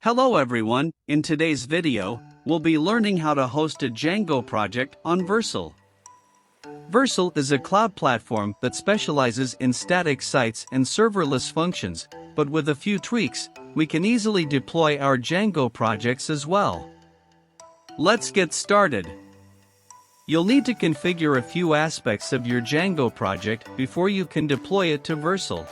Hello everyone, in today's video, we'll be learning how to host a Django project on Vercel. Vercel is a cloud platform that specializes in static sites and serverless functions, but with a few tweaks, we can easily deploy our Django projects as well. Let's get started. You'll need to configure a few aspects of your Django project before you can deploy it to Vercel.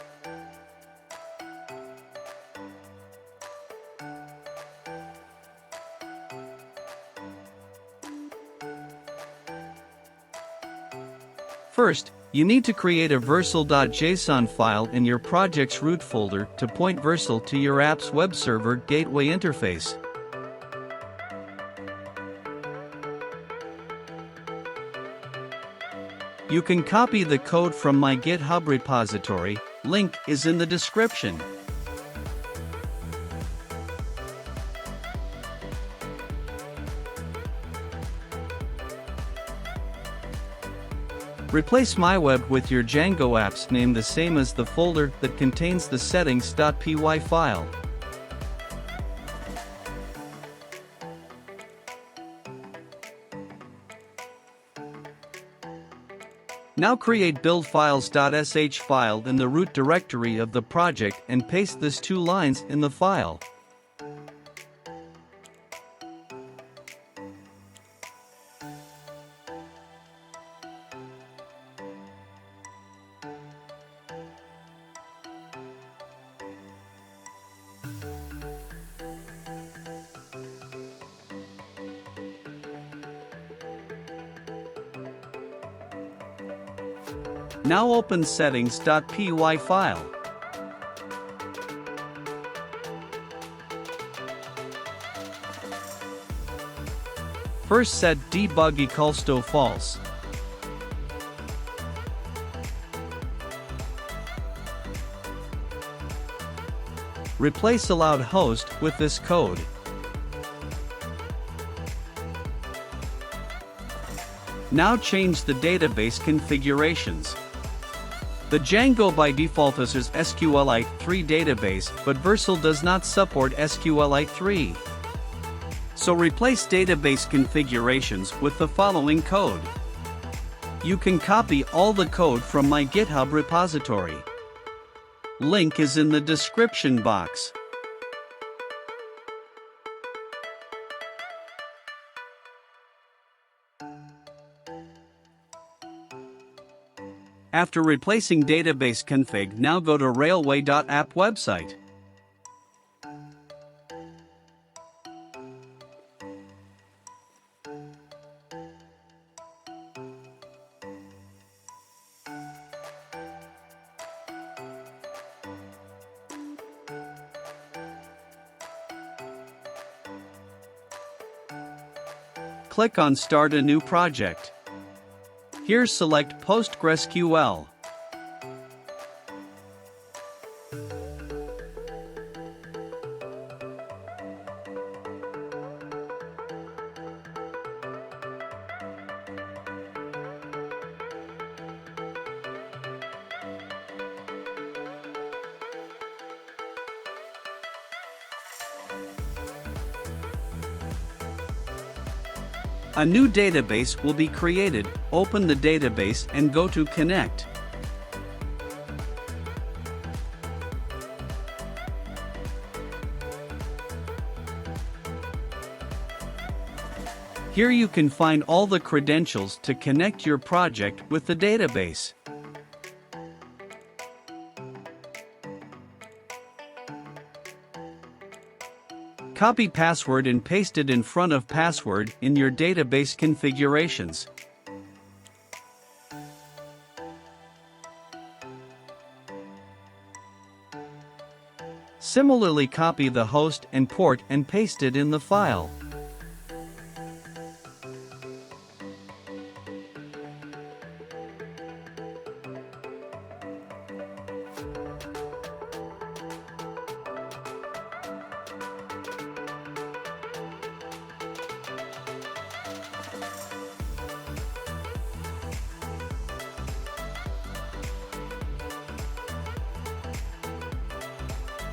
First, you need to create a vercel.json file in your project's root folder to point Vercel to your app's web server gateway interface. You can copy the code from my GitHub repository, link is in the description. Replace MyWeb with your Django app's name the same as the folder that contains the settings.py file. Now create buildfiles.sh file in the root directory of the project and paste these two lines in the file. Now open settings.py file. First set debug equals to false. Replace allowed host with this code. Now change the database configurations. The Django by default uses SQLite 3 database, but Vercel does not support SQLite 3. So replace database configurations with the following code. You can copy all the code from my GitHub repository. Link is in the description box. After replacing database config, now go to railway.app website. Click on Start a new project. Here select PostgreSQL. A new database will be created. Open the database and go to Connect. Here you can find all the credentials to connect your project with the database. Copy password and paste it in front of password in your database configurations. Similarly, copy the host and port and paste it in the file.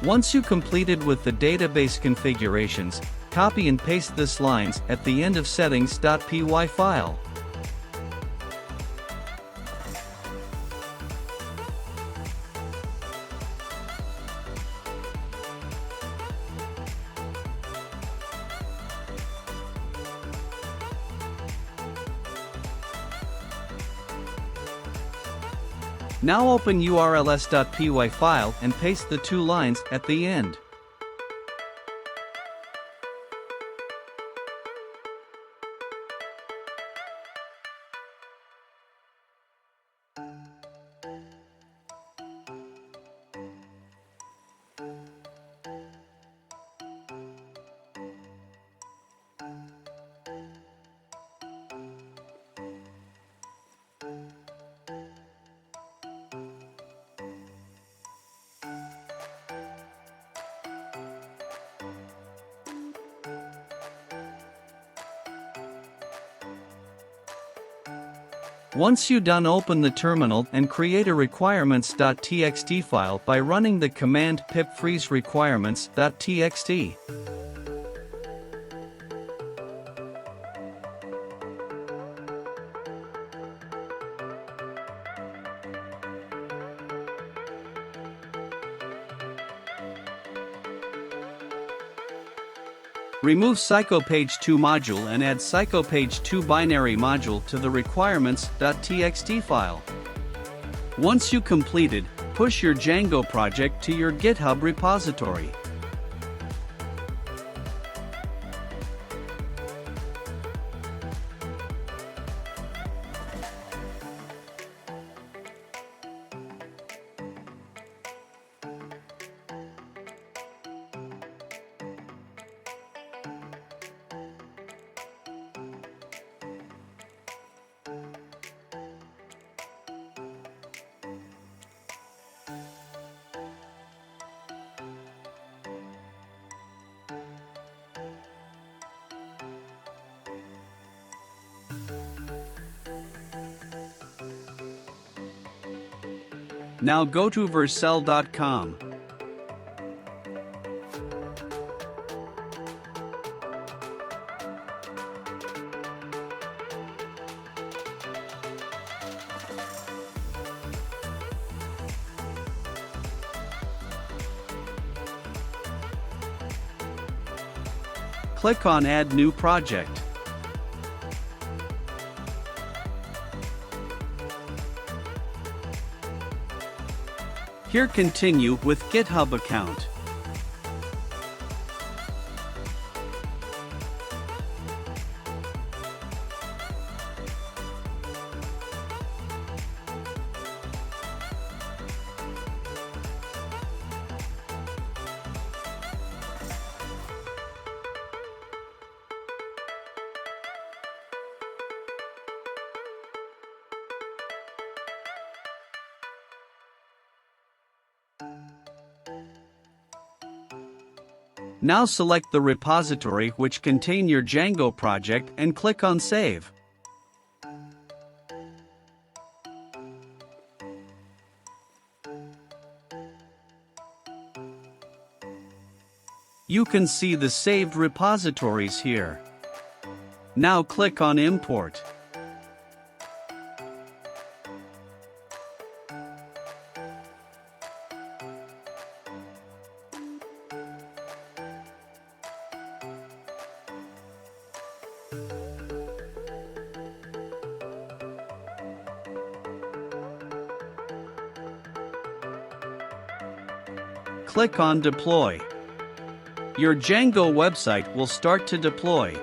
Once you completed with the database configurations, copy and paste this lines at the end of settings.py file. Now open urls.py file and paste the 2 lines at the end. Once you're done, open the terminal and create a requirements.txt file by running the command pip freeze requirements.txt. Remove psychopage2 module and add psychopage2 binary module to the requirements.txt file. Once you completed, push your Django project to your GitHub repository. Now go to vercel.com. Click on Add New Project. Here, continue with GitHub account. Now select the repository which contain your Django project and click on Save. You can see the saved repositories here. Now click on Import. Click on Deploy. Your Django website will start to deploy.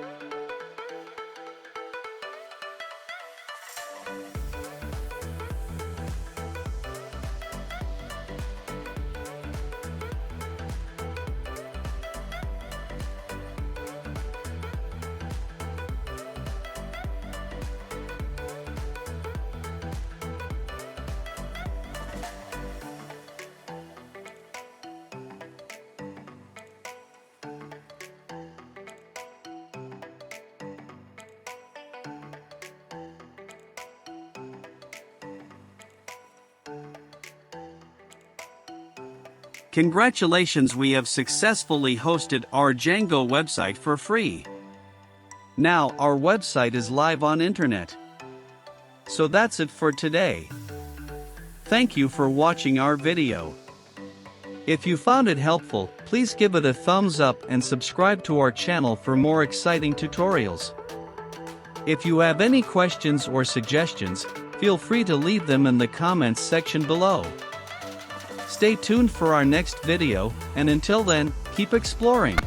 Congratulations, we have successfully hosted our Django website for free. Now our website is live on internet. So that's it for today. Thank you for watching our video. If you found it helpful, please give it a thumbs up and subscribe to our channel for more exciting tutorials. If you have any questions or suggestions, feel free to leave them in the comments section below. Stay tuned for our next video, and until then, keep exploring.